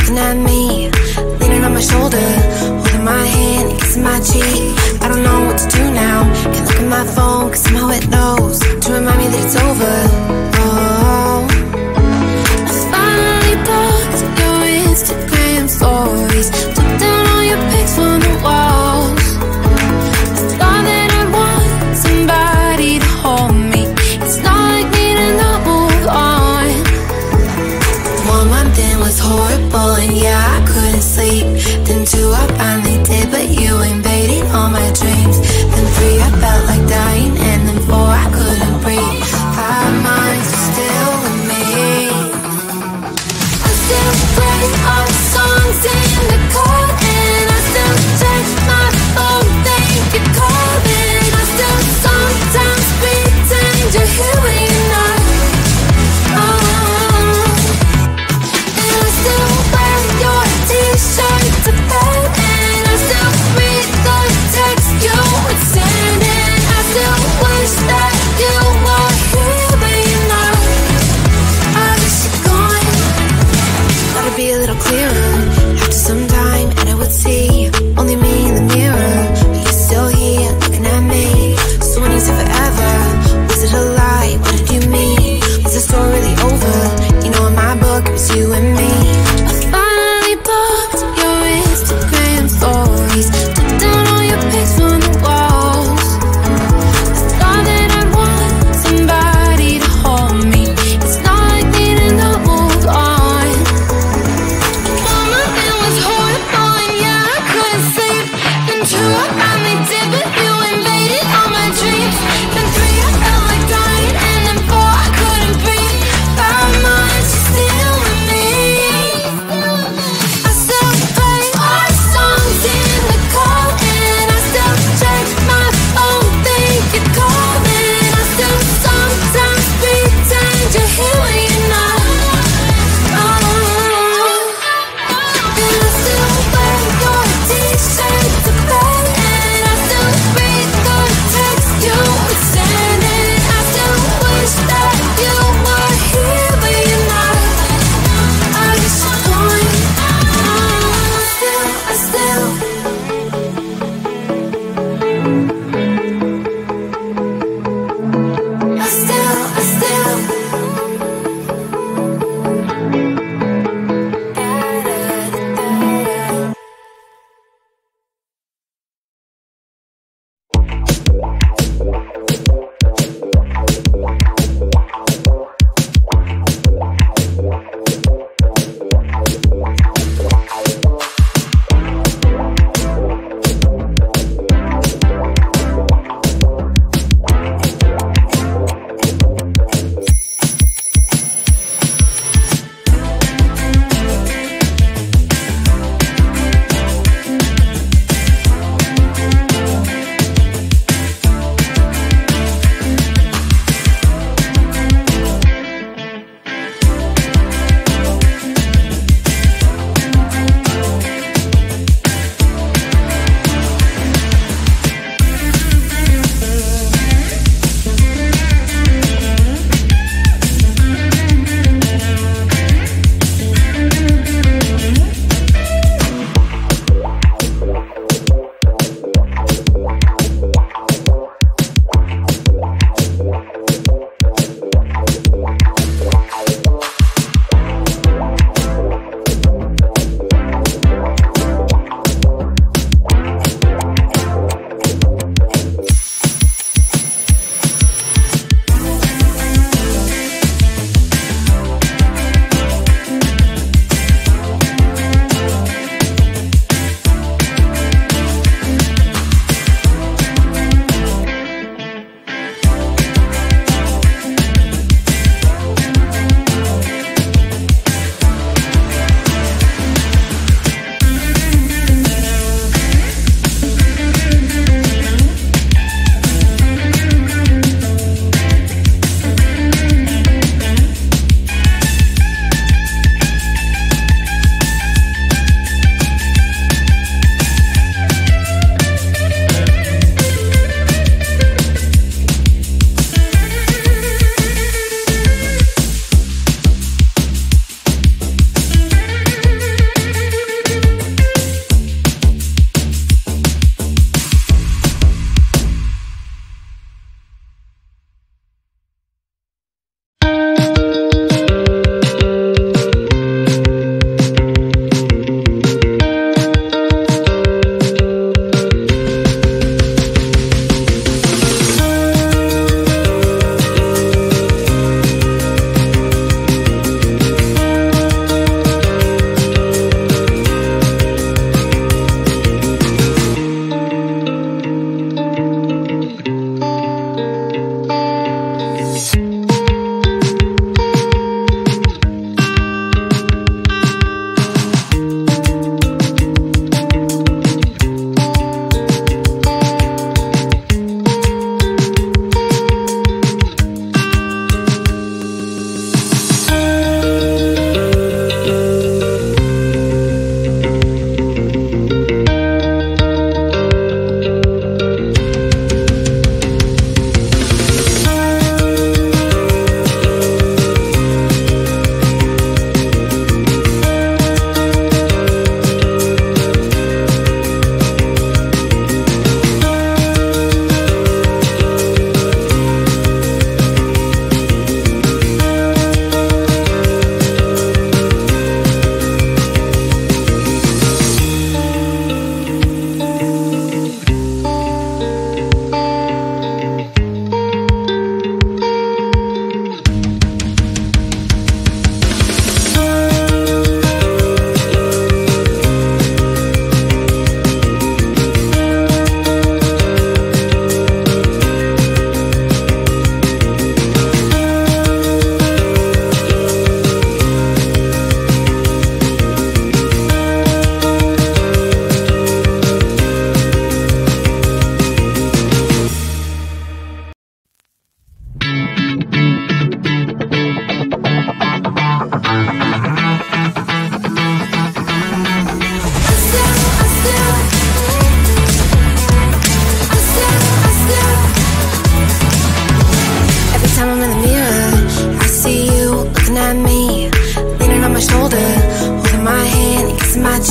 looking at me, leaning on my shoulder, holding my hand and kissing my cheek. I don't know what to do now. Can't look at my phone, cause somehow it knows to remind me that it's over. Oh, I finally blocked your Instagram stories, took down all your pics from the walls. I thought that I'd want somebody to hold me. It's not like me to not move on. 1 month in was horrible, and yeah, I couldn't sleep. Then 2, I finally did, but you invaded all my dreams. Then 3, I felt like dying, and then 4, I couldn't breathe. 5 months are still with me. I still play our songs in the car, and I still check my phone, think you're calling. I still sometimes pretend you're here when you're not. And I still wear your t-shirt to bed, and I still read the text you would send, and I still wish that you were here when you're not. I wish you're gone. Thought it'd be a little clearer after some time, and it was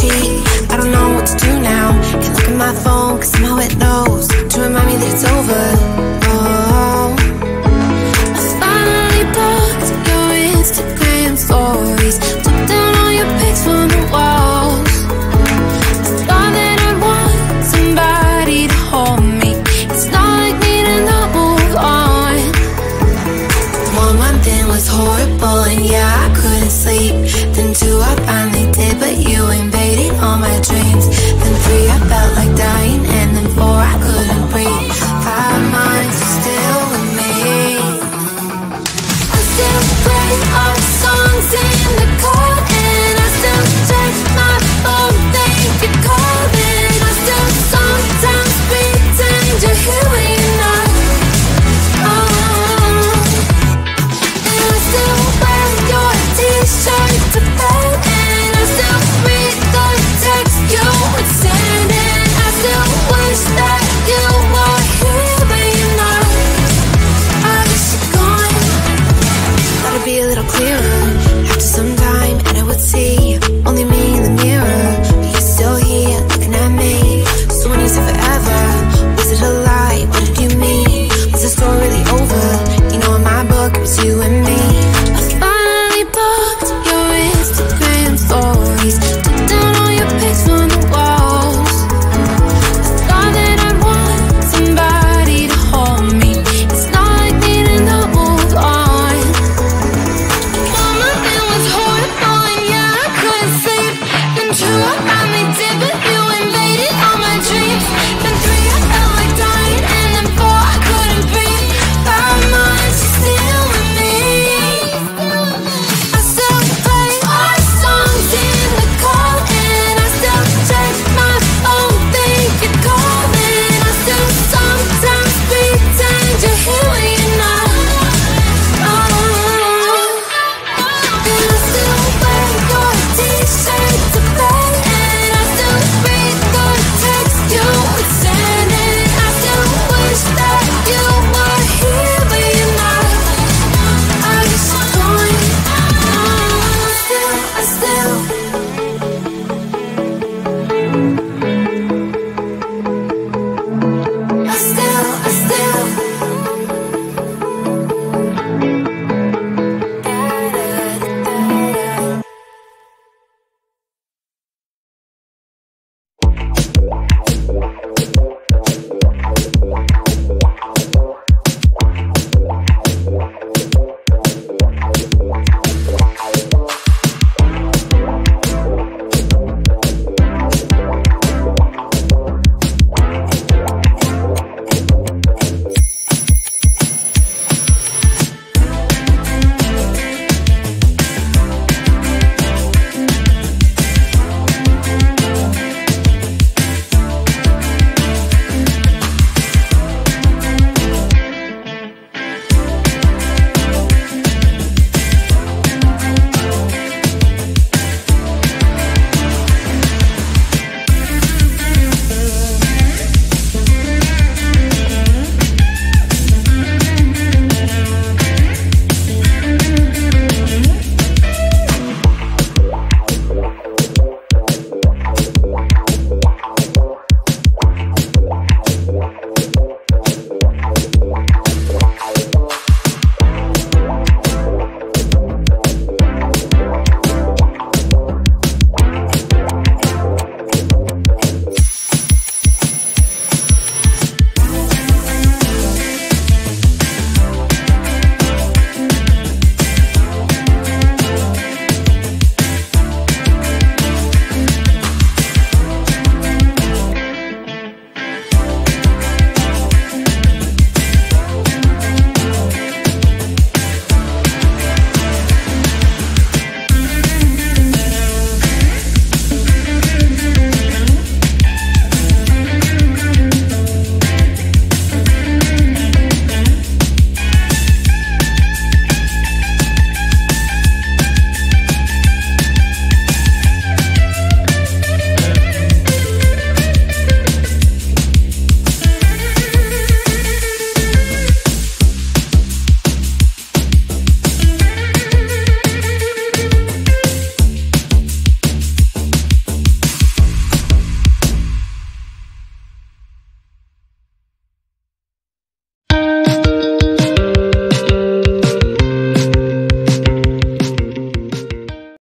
cheek.